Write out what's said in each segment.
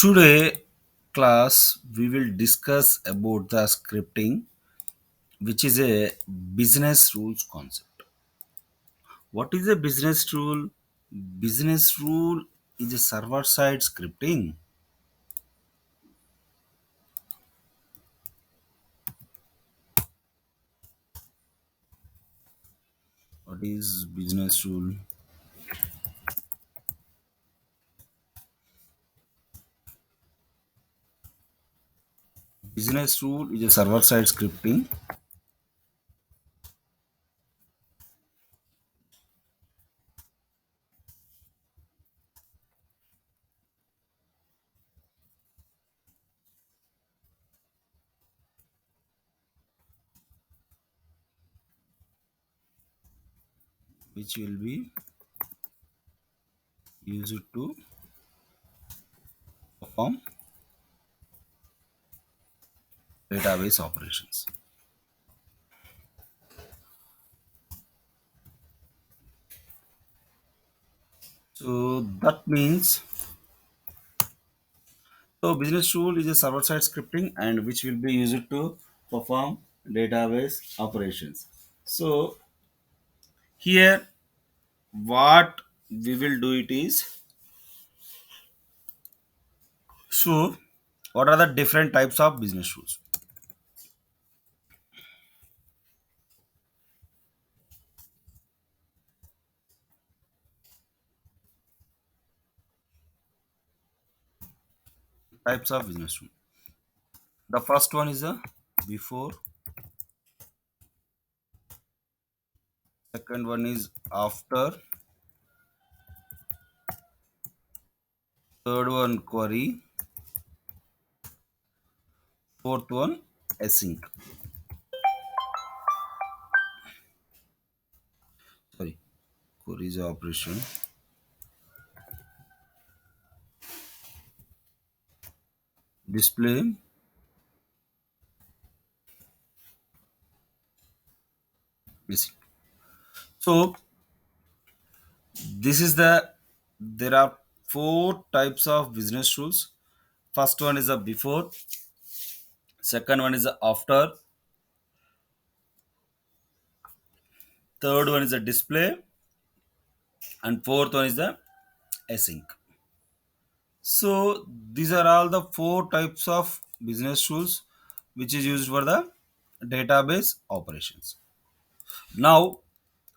Today class we will discuss about the scripting, which is a business rules concept. What is a business rule? Business rule is a server side scripting. What is business rule? Business rule is a server side scripting which will be used to perform database operations. So that means business rule is a server side scripting and which will be used to perform database operations. So here what we will do it is, so what are the different types of business rules? Types of business rule. The first one is a before, second one is after, third one query, fourth one async. Sorry, query is a operation, display, async. So this is there are four types of business rules. First one is a before, second one is a after, third one is a display, and fourth one is the async. So these are all the four types of business rules which is used for the database operations. Now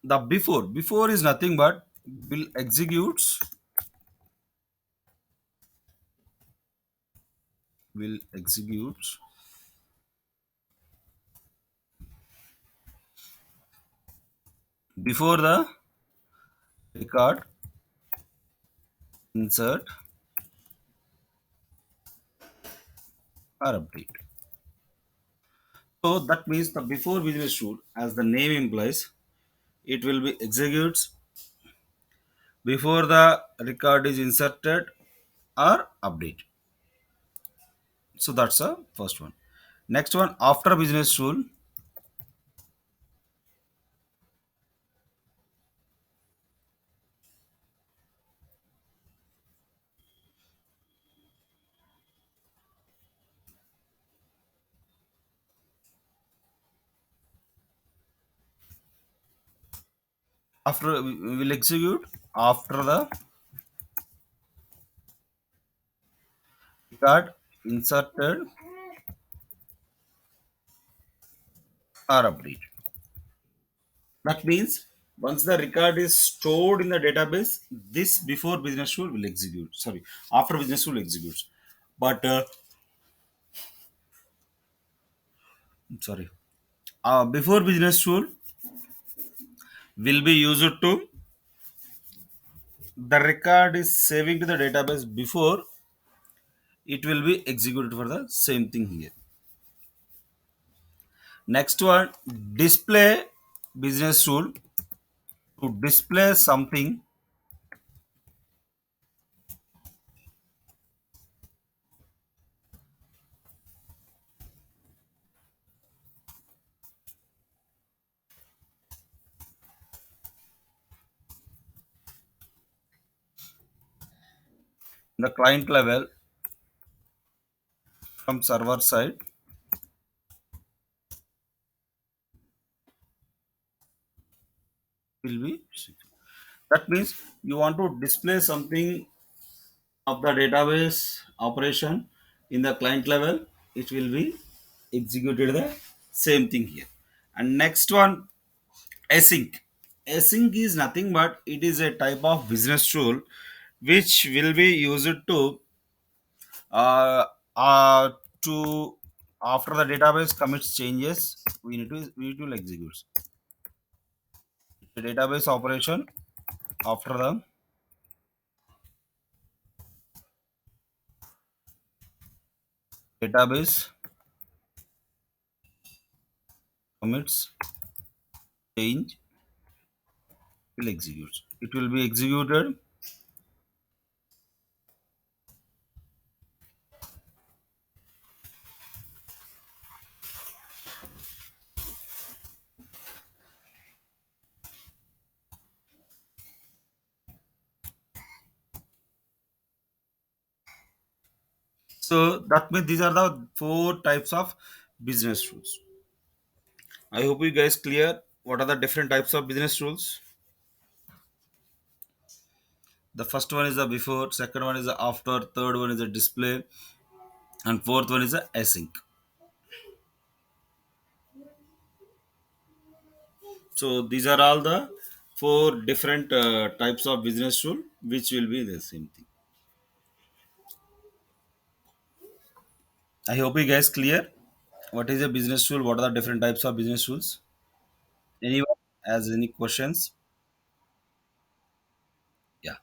the before is nothing but will execute before the record insert or update. So that means the before business rule, as the name implies, it will be executes before the record is inserted or update. So that's the first one. Next one, after business rule. After we will execute after the record inserted or update. That means once the record is stored in the database, this before business rule will execute. Sorry, after business rule executes. But sorry, before business rule will be used to the record is saving to the database before it will be executed for the same thing here. Next one, display business rule to display something. The client level from server side will be secure. That means you want to display something of the database operation in the client level, it will be executed the same thing here. And next one, async. Async is nothing but it is a type of business tool which will be used uh, uh, to after the database commits changes, we need to execute the database operation after the database commits change will execute. It will be executed. So that means these are the four types of business rules. I hope you guys clear what are the different types of business rules. The first one is the before, second one is the after, third one is the display, and fourth one is the async. So these are all the four different types of business rule, which will be the same thing. I hope you guys clear what is a business rule, what are the different types of business rules. Anyone has any questions? Yeah.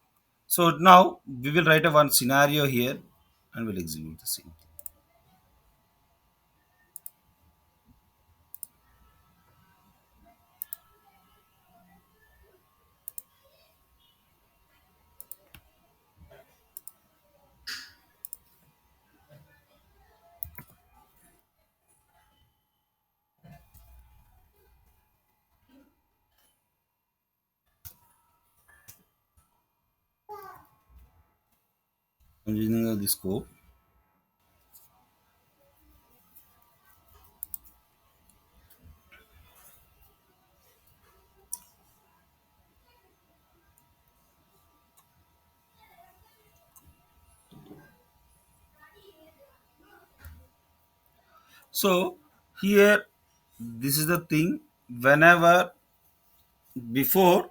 So now we will write a one scenario here and we'll execute the same. I'm using the scope. So here, this is the thing. Whenever before,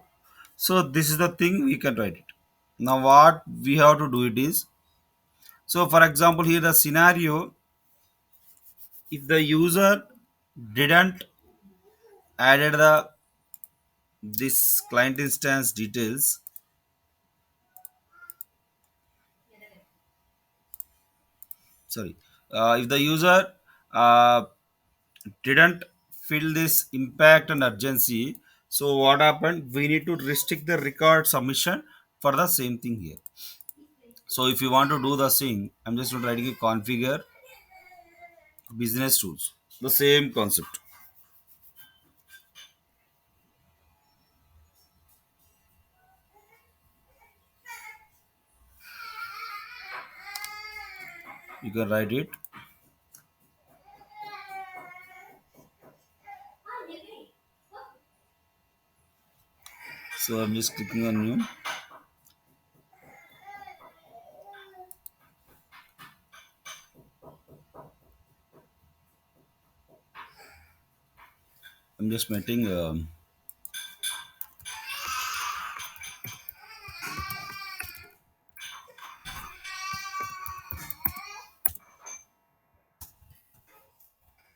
so this is the thing we can write it. Now what we have to do it is, so for example here the scenario, if the user didn't added the this client instance details, sorry, if the user uh, didn't fill this impact and urgency, so what happened, we need to restrict the record submission for the same thing here. So if you want to do the same, I'm just writing a configure business tools, the same concept. You can write it. So I'm just clicking on new. I'm just making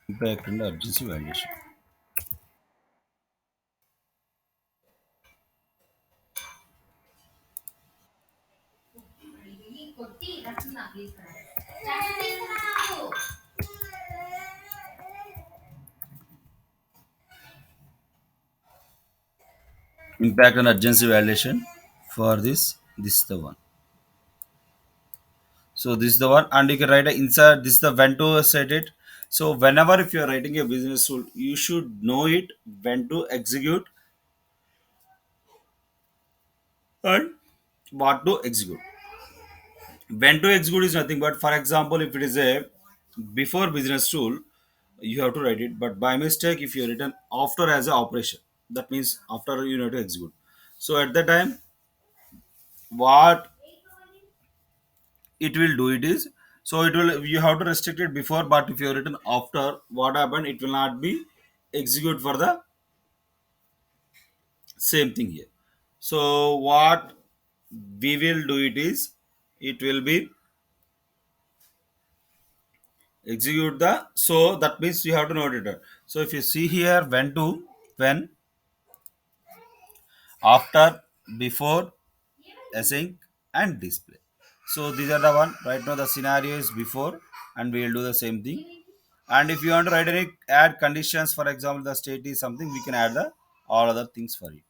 impact and urgency validation. Impact and urgency validation for this is the one. So this is the one, and you can write a insert. This is the when to set it. So whenever if you are writing a business rule, you should know it when to execute and what to execute. When to execute is nothing but, for example, if it is a before business rule, you have to write it, but by mistake if you written after as a operation, that means after you need to execute. So at the time, what it will do it is, so it will, you have to restrict it before, but if you have written after, what happened, it will not be execute for the same thing here. So what we will do it is, it will be execute the, so that means you have to note it. So if you see here, when to, when, after, before, async, and display. So these are the one. Right now the scenario is before, and we will do the same thing. And if you want to write any add conditions, for example, the state is something, we can add the all other things for it.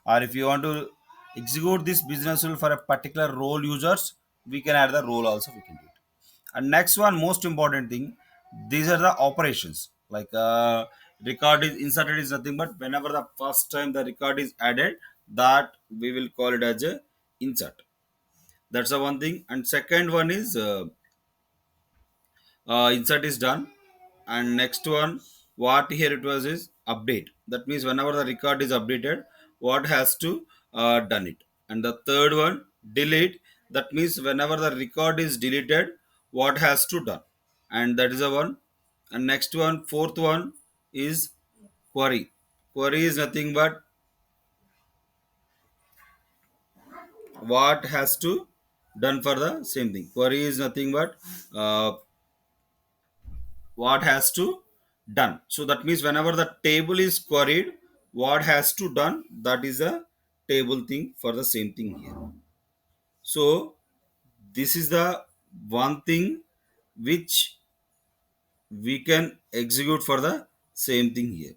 Or if you want to execute this business rule for a particular role users, we can add the role also. We can do it. And next one, most important thing, these are the operations. Like record is inserted is nothing but whenever the first time the record is added, that we will call it as a insert. That's the one thing. And second one is insert is done. And next one, what here it was is update. That means whenever the record is updated, what has to done it. And the third one, delete. That means whenever the record is deleted, what has to done. And that is the one. And next one, fourth one is query. Query is nothing but what has to done for the same thing. Query is nothing but what has to done. So that means whenever the table is queried, what has to done, that is a table thing for the same thing here. So this is the one thing which we can execute for the same thing here.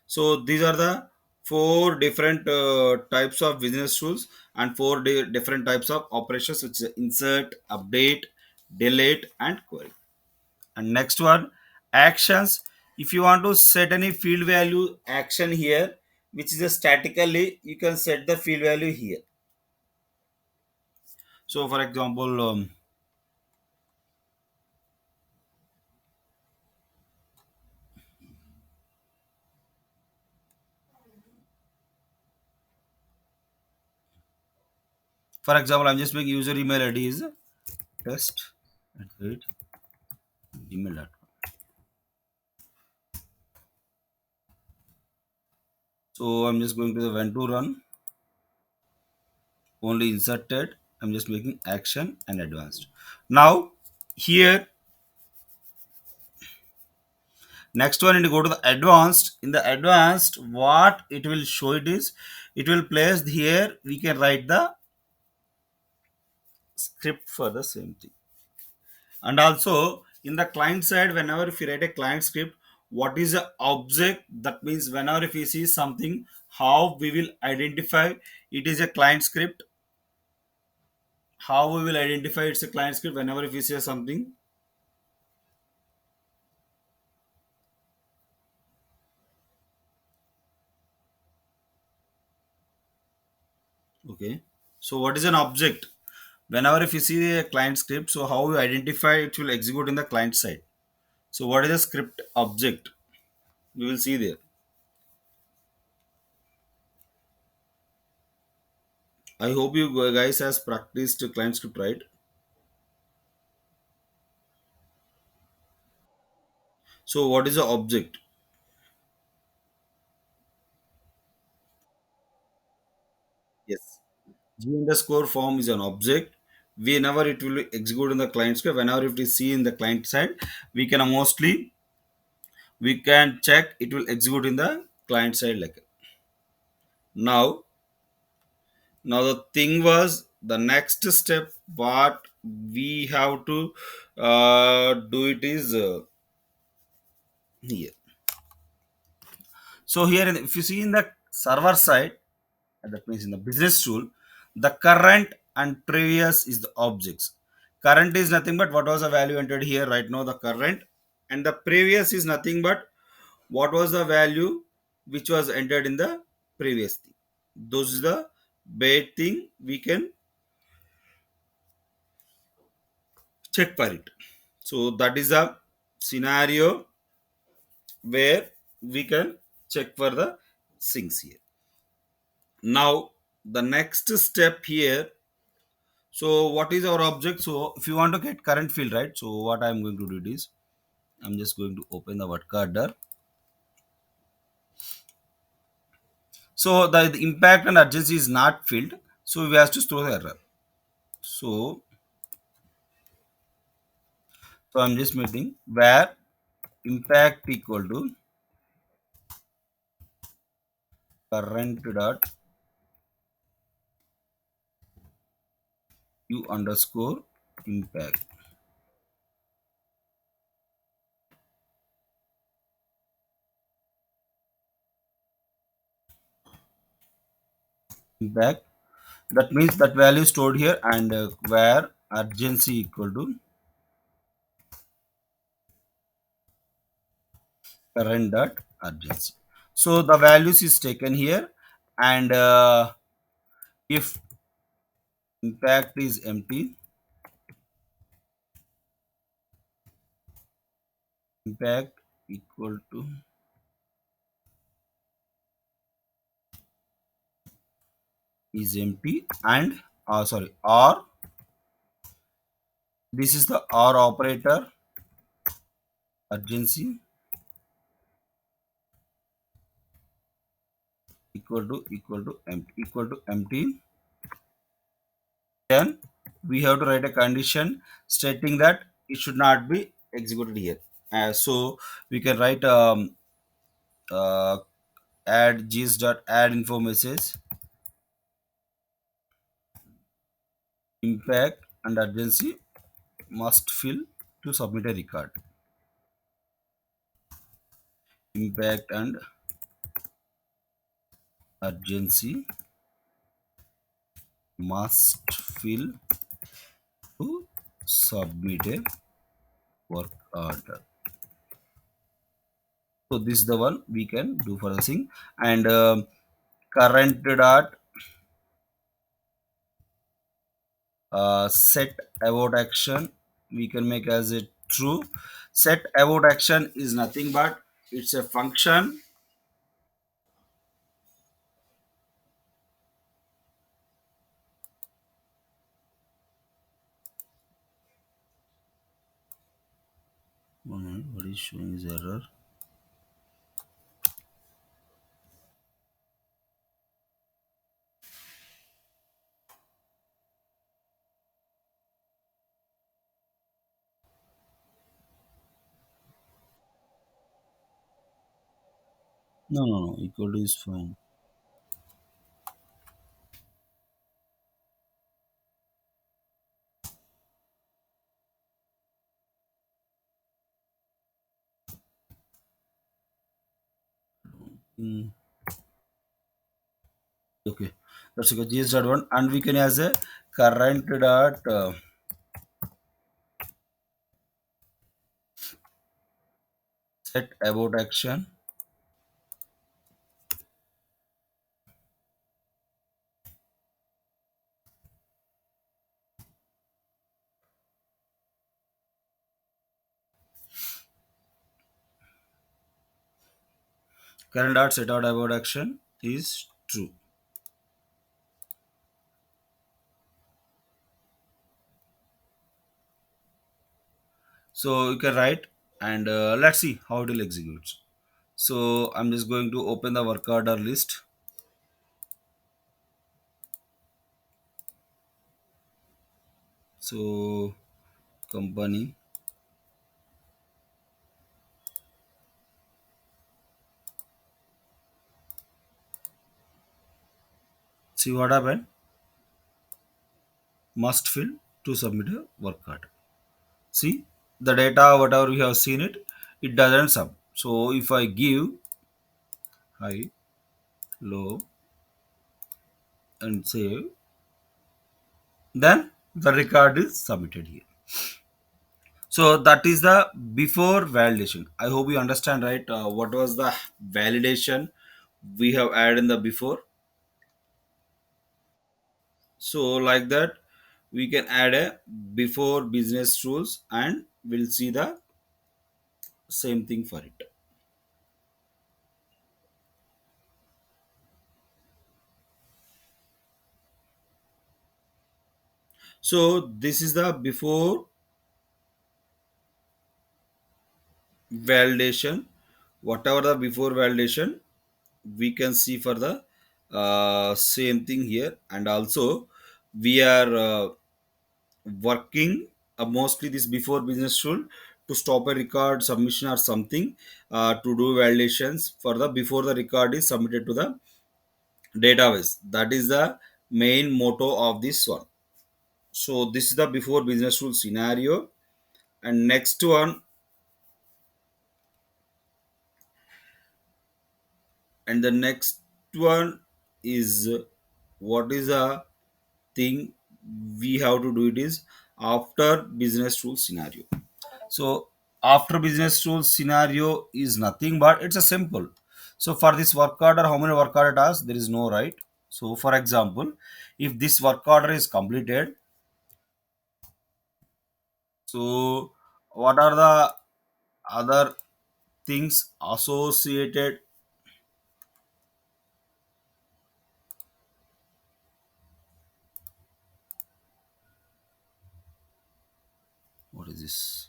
So these are the four different types of business rules and four different types of operations, which is insert, update, delete, and query. And next one, actions. If you want to set any field value action here, which is a statically, you can set the field value here. So for example, I'm just making user email ID is test at email.com. So I'm just going to the when to run, only inserted. I'm just making action and advanced. Now here, next one, and go to the advanced. In the advanced, what it will show it is, it will place here, we can write the script for the same thing. And also in the client side, whenever if you write a client script, what is the object, that means whenever if you see something, how we will identify it is a client script, how we will identify it's a client script whenever if you see something. Okay, so what is an object? Whenever if you see a client script, so how you identify it will execute in the client side. So what is a script object? We will see there. I hope you guys has practiced client script, right? So what is the object? Yes. G underscore form is an object. Whenever it will execute in the client script, whenever it is seen in the client side, we can mostly we can check it will execute in the client side like now. Now the thing was the next step what we have to do it is here. So here, if you see in the server side, that means in the business tool, the current and previous is the objects. Current is nothing but what was the value entered here right now, the current, and the previous is nothing but what was the value which was entered in the previous thing. Those is the bad thing we can check for it. So that is a scenario where we can check for the sinks here. Now the next step here. So what is our object? So if you want to get current field, right? So what I'm going to do is I'm just going to open the work order. So the impact and urgency is not filled. So we have to throw the error. So I'm just making where impact equal to current dot u underscore impact. Impact, that means that value stored here, and where urgency equal to current dot urgency. So the values is taken here, and if impact is empty, impact equal to is empty, and sorry, or this is the or operator, urgency equal to empty, then we have to write a condition stating that it should not be executed here. So we can write uh, add gis dot add info message impact and urgency must fill to submit a record. Impact and urgency must fill to submit a work order. So this is the one we can do for the thing, and current dot set about action we can make as a true. Set about action is nothing but it's a function. One minute, what is showing is error? No, equal to is fine. Hmm, okay, that's okay. GS dot one, and we can as a current dot set about action. Current dot set out about action is true. So you can write, and let's see how it will execute. So I'm just going to open the work order list. So company, see what happened, must fill to submit a work order. See the data, whatever we have seen it, it doesn't sum. So if I give high, low, and save, then the record is submitted here. So that is the before validation. I hope you understand, right? What was the validation we have added in the before? So like that, we can add a before business rules and we'll see the same thing for it. So this is the before validation. Whatever the before validation, we can see for the same thing here. And also we are working mostly this before business rule to stop a record submission or something, to do validations for the before the record is submitted to the database. That is the main motto of this one. So this is the before business rule scenario. And next one, and the next one is what is the thing we have to do it is after business rule scenario. So after business rule scenario is nothing but it's a simple. So for this work order, how many work order tasks? There is no right. So for example, if this work order is completed, so what are the other things associated? What is this?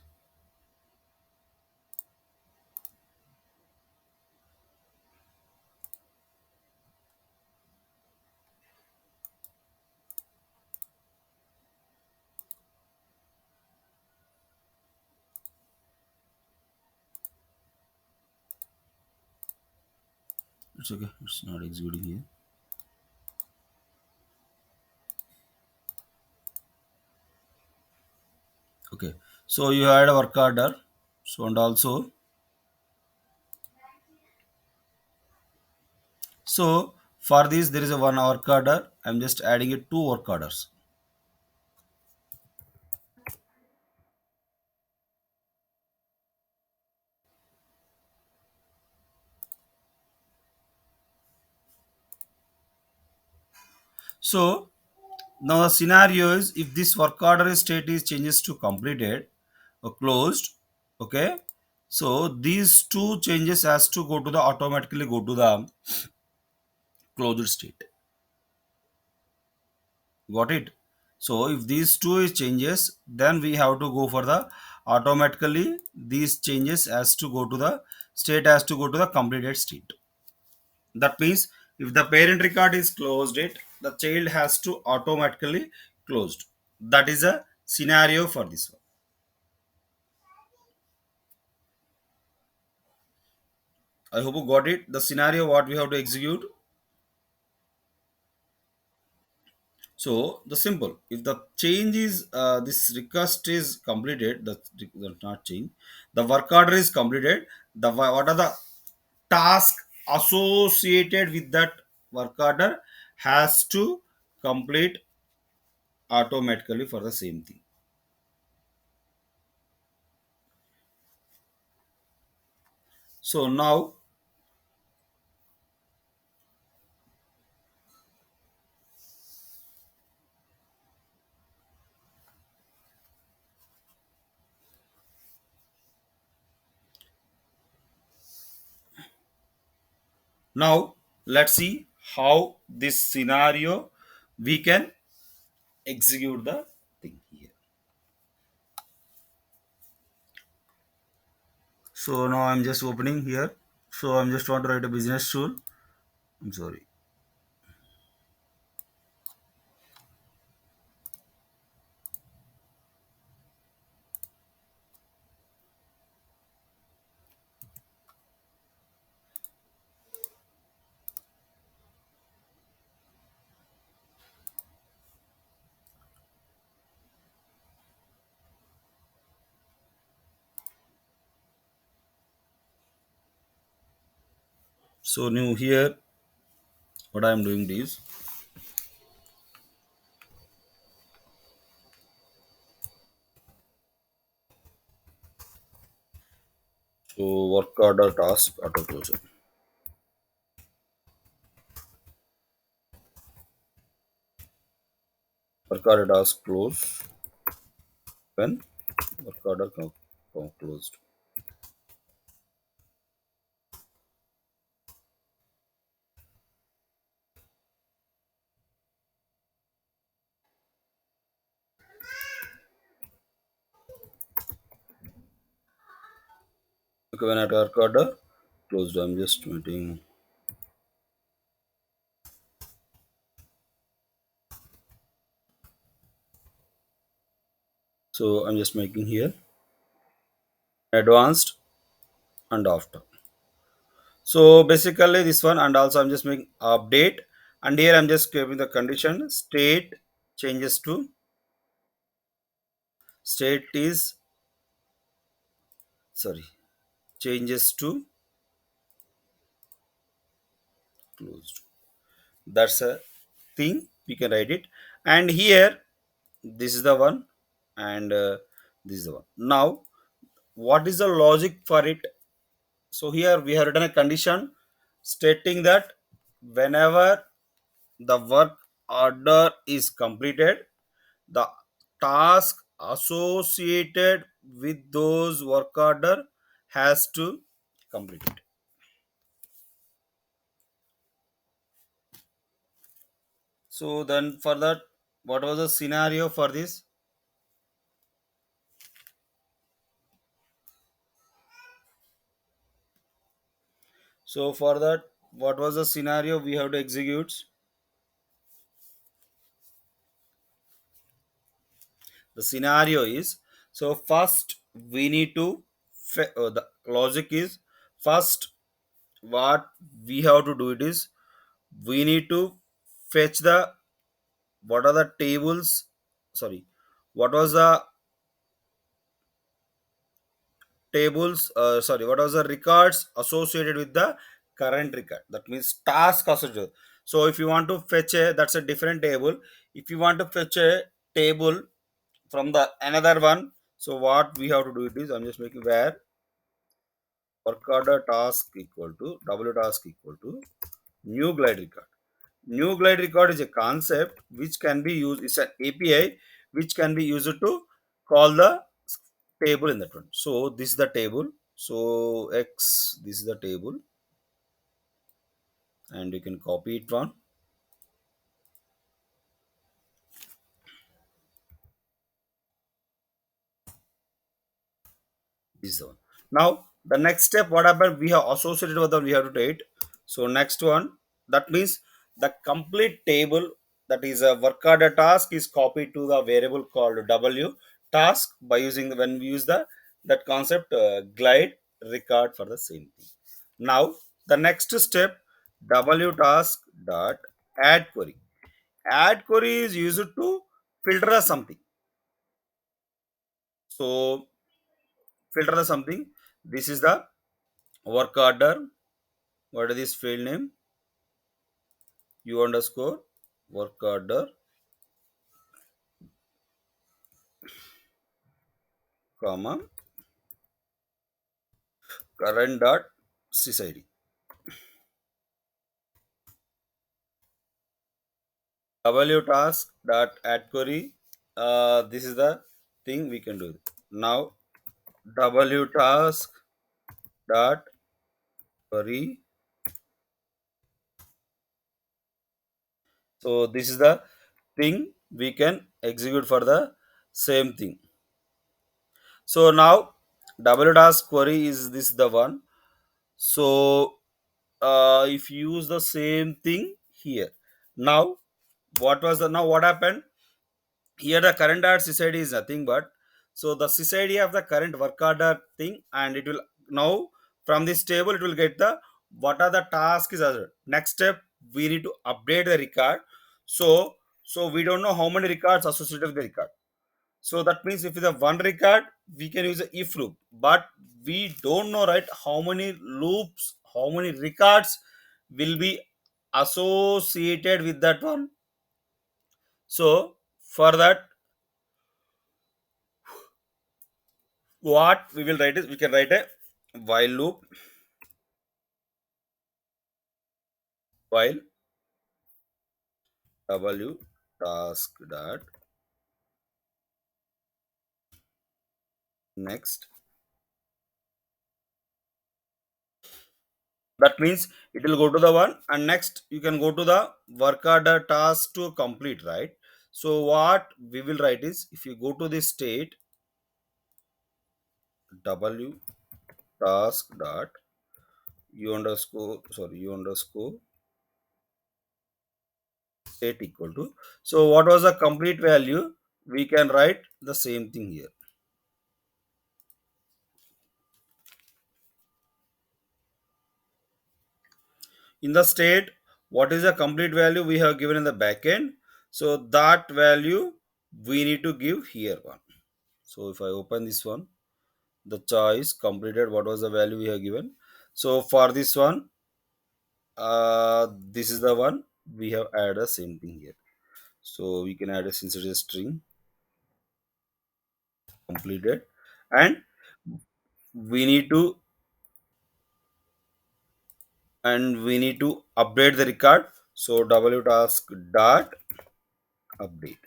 It's okay. It's not executing here. Okay. So you had a work order. So and also, so for this there is a one work order. I'm just adding it two work orders. So now the scenario is if this work order state is changes to completed or closed, okay. So these two changes has to go to the automatically go to the closed state. Got it? So if these two is changes, then we have to go for the automatically these changes has to go to the state has to go to the completed state. That means if the parent record is closed it, the child has to automatically closed. That is a scenario for this one. I hope you got it. The scenario what we have to execute. So the simple. If the change is this request is completed, the not change. The work order is completed. The what are the tasks associated with that work order has to complete automatically for the same thing. So now let's see how this scenario we can execute the thing here. So now I'm just opening here. So I'm just want to write a business rule. I'm sorry. So now here what I'm doing is so work order task auto closure. work order task close when work order closed. Okay, when at work order closed, I'm just waiting. So I'm just making here advanced and after. So basically this one, and also I'm just making update, and here I'm just giving the condition state changes to state is sorry changes to closed. That's a thing we can write it, and here this is the one, and this is the one. Now what is the logic for it? So here we have written a condition stating that whenever the work order is completed, the task associated with those work order has to complete it. So then for that, what was the scenario for this? So for that, what was the scenario we have to execute? The scenario is, so first we need to the logic is, first what we have to do it is, we need to fetch the what are the tables, sorry, what was the tables, sorry, what was the records associated with the current record, that means task associated. So if you want to fetch a, that's a different table. If you want to fetch a table from the another one, so what we have to do it is, I'm just making where work order task equal to w task equal to new glide record. New glide record is a concept which can be used, it's an API which can be used to call the table in that one. So this is the table. So X, this is the table, and you can copy it from this one. Now the next step, what happened? We have associated with the we have to take. So next one, that means the complete table, that is a work order task is copied to the variable called W task by using when we use the that concept glide record for the same thing. Now the next step, W task dot add query. Add query is used to filter something. So filter something. This is the work order. What is this field name? U underscore work order, comma current dot sysid. W task dot add query. This is the thing we can do. Now W task dot query. So this is the thing we can execute for the same thing. So now W task query is this the one. So if you use the same thing here, now what was the, now what happened here, the current at sysid is nothing but, so the sysid of the current work order thing, and it will now from this table it will get the what are the tasks is other. Next step, we need to update the record. So we don't know how many records associated with the record. So that means if it's a one record, we can use a if loop, but we don't know, right, how many loops, how many records will be associated with that one. So for that, what we will write is, we can write a while loop, while w task dot next. That means it will go to the one, and next you can go to the work order task to complete, right? So what we will write is, if you go to this state, w task dot u underscore state equal to, so what was the complete value, we can write the same thing here. In the state, what is the complete value we have given in the backend, so that value we need to give here one. So if I open this one, the choice completed, what was the value we have given. So for this one, this is the one we have added the same thing here. So we can add a, since it is string, completed, and we need to we need to update the record. So w task dot update.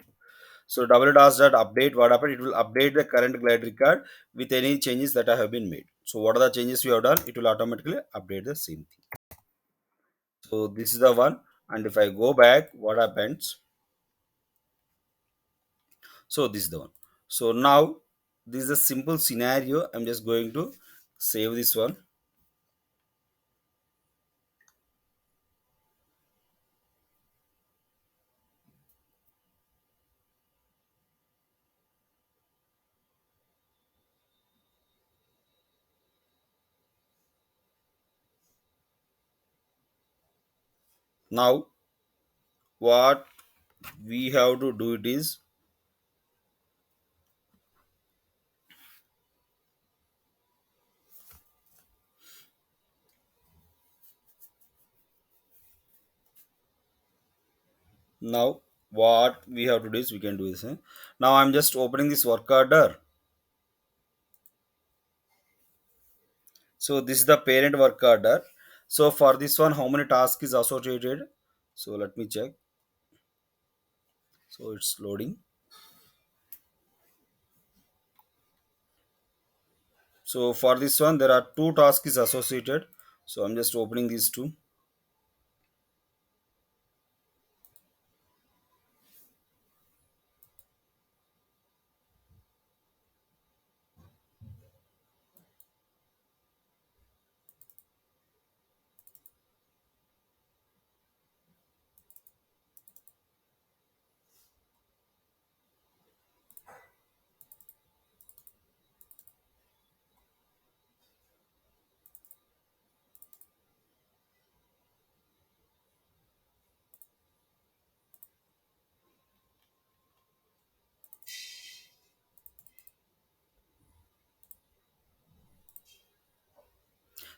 So w task dot update, what happened, it will update the current glide record with any changes that have been made. So what are the changes we have done, it will automatically update the same thing. So this is the one, and if I go back, what happens, so this is the one. So now this is a simple scenario, I'm just going to save this one. Now what we have to do it is, now what we have to do is, we can do this, now I'm just opening this work order. So this is the parent work order. So for this one, how many tasks is associated, so let me check. So it's loading. So for this one, there are two tasks is associated. So I'm just opening these two.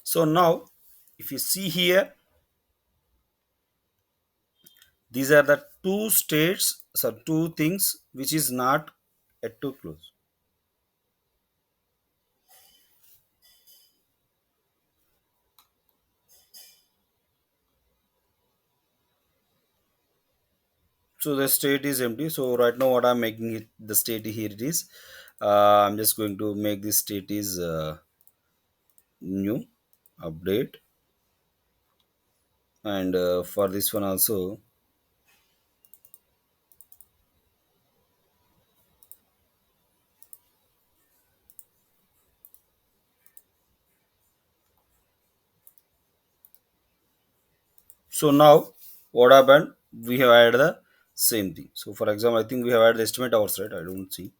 So now, if you see here, these are the two states, so two things which is not yet to close. So the state is empty. So right now, what I'm making it, the state here it is. I'm just going to make this state is new update, and for this one also. So now what happened? We have added the same thing. So for example, I think we have added the estimate hours, right? I don't see.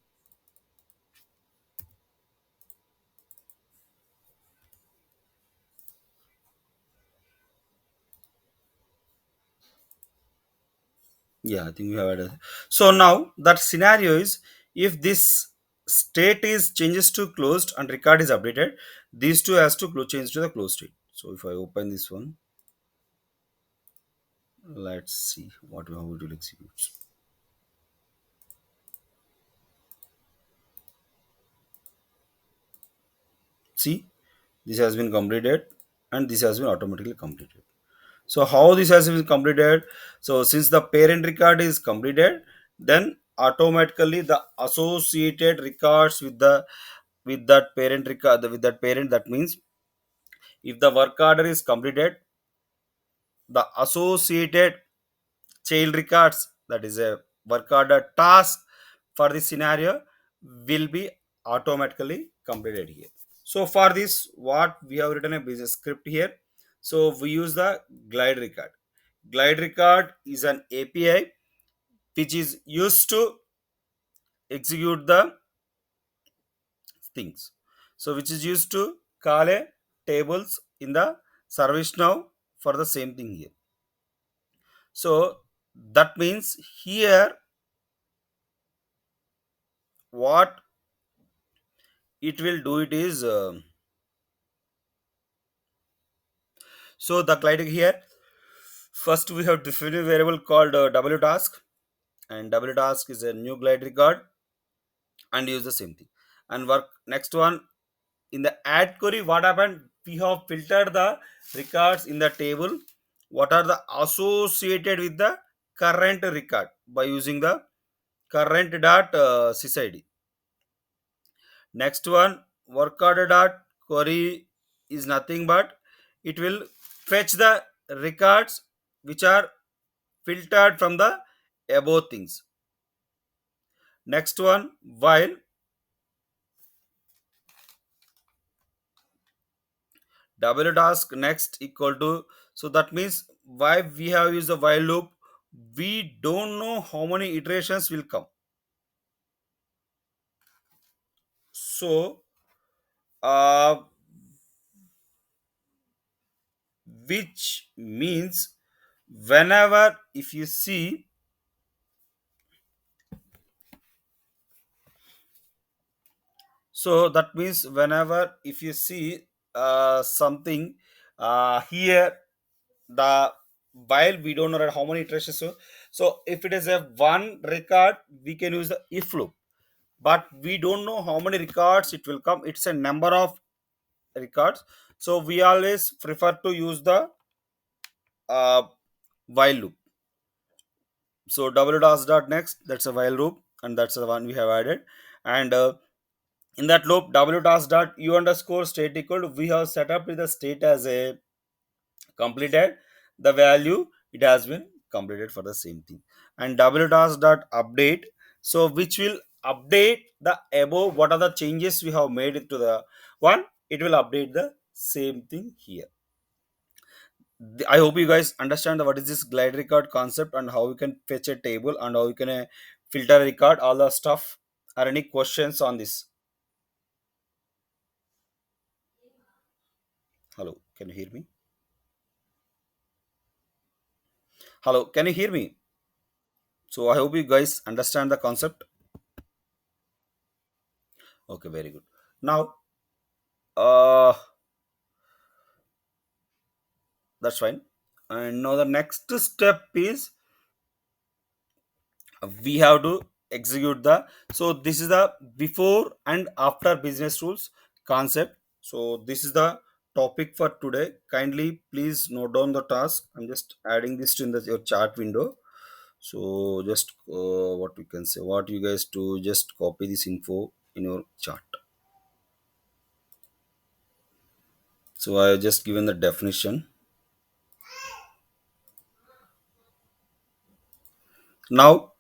Yeah, I think we have added. So now that scenario is, if this state is changes to closed and record is updated, these two has to change to the closed state. So if I open this one, let's see what how it will execute. See, this has been completed and this has been automatically completed. So how this has been completed? So since the parent record is completed, then automatically the associated records with the with that parent record, with that parent, that means if the work order is completed, the associated child records, that is a work order task for this scenario, will be automatically completed here. So for this, what we have written a business script here. So we use the glide record. Glide record is an API which is used to execute the things. So which is used to call a tables in the service now for the same thing here. So that means here what it will do it is so the client here, first we have defined a variable called w task, and w task is a new glide record and use the same thing. And work next one, in the add query, what happened, we have filtered the records in the table what are the associated with the current record by using the current dot sysid. Next one, work order dot query is nothing but it will fetch the records which are filtered from the above things. Next one, while w task next equal to, so that means why we have used the while loop, we don't know how many iterations will come. So uh, which means whenever if you see, so that means whenever if you see something here, the while we don't know how many iterations, so if it is a one record we can use the if loop, but we don't know how many records it will come, it's a number of records. So we always prefer to use the uh, while loop. So w does dot next, that's a while loop, and that's the one we have added. And in that loop, w task dot u underscore state equal to, we have set up with the state as a completed, the value it has been completed for the same thing. And w task dot update, so which will update the above what are the changes we have made it to the one, it will update the same thing here. I hope you guys understand what is this glide record concept and how you can fetch a table and how you can filter a record, all the stuff. Are any questions on this? Hello, can you hear me? Hello, can you hear me? So I hope you guys understand the concept. Okay, very good. Now, uh, that's fine. And now the next step is we have to execute the, so this is the before and after business rules concept. So this is the topic for today. Kindly please note down the task. I'm just adding this to in the your chart window. So just what we can say, what you guys do, just copy this info in your chart. So I just given the definition. Now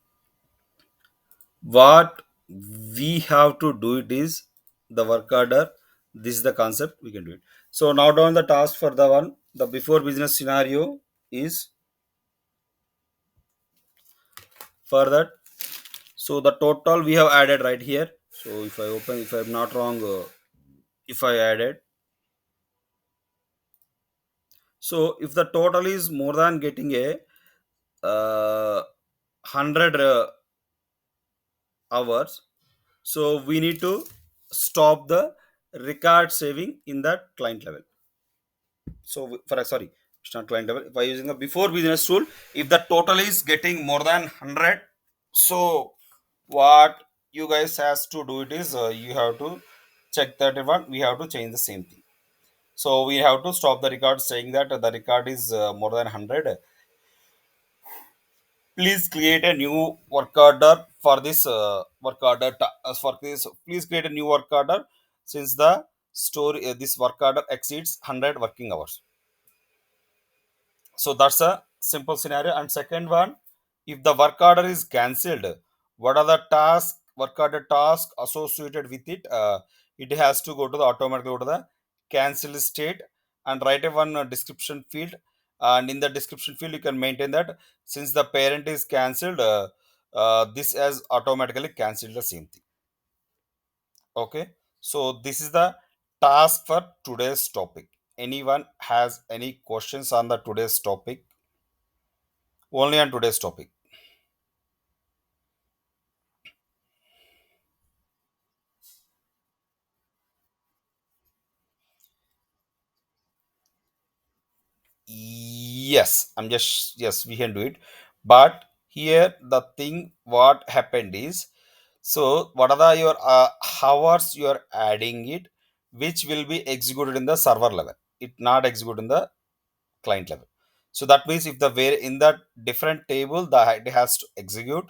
what we have to do it is the work order, this is the concept we can do it. So now down the task for the one, the before business scenario is for that. So the total we have added right here. So if I open, if I'm not wrong, if I added, so if the total is more than getting a 100 hours, so we need to stop the record saving in that client level. So for sorry, it's not client level, by using a before business rule, if the total is getting more than 100, so what you guys has to do it is you have to check that one, we have to change the same thing. So we have to stop the record saying that the record is more than 100. Please create a new work order for this work order for this, please create a new work order since the story this work order exceeds 100 working hours. So that's a simple scenario. And second one, if the work order is cancelled, what are the task work order task associated with it? It has to go to the automatically go to the cancel state and write a one description field. And in the description field, you can maintain that since the parent is cancelled, this has automatically cancelled the same thing. Okay. So this is the task for today's topic. Anyone has any questions on the today's topic? Only on today's topic. Yes, I'm just, yes, we can do it. But here the thing what happened is, so what are the your hours you are adding it, which will be executed in the server level. It not executed in the client level. So that means if the where in the different table the it has to execute.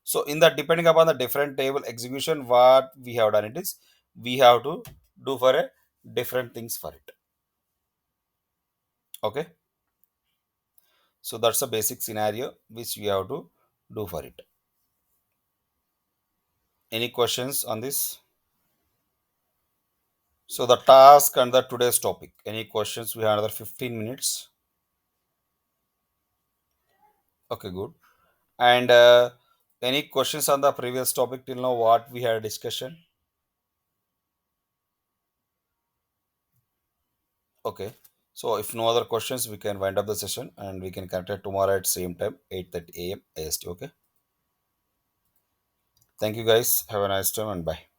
So in the depending upon the different table execution, what we have done it is we have to do for a different things for it. Okay. So that's a basic scenario which we have to do for it. Any questions on this? So the task and the today's topic. Any questions? We have another 15 minutes. Okay, good. And any questions on the previous topic till now? What we had discussion? Okay. So if no other questions, we can wind up the session and we can connect it tomorrow at same time, 8:30 a.m. AST. Okay. Thank you guys. Have a nice time and bye.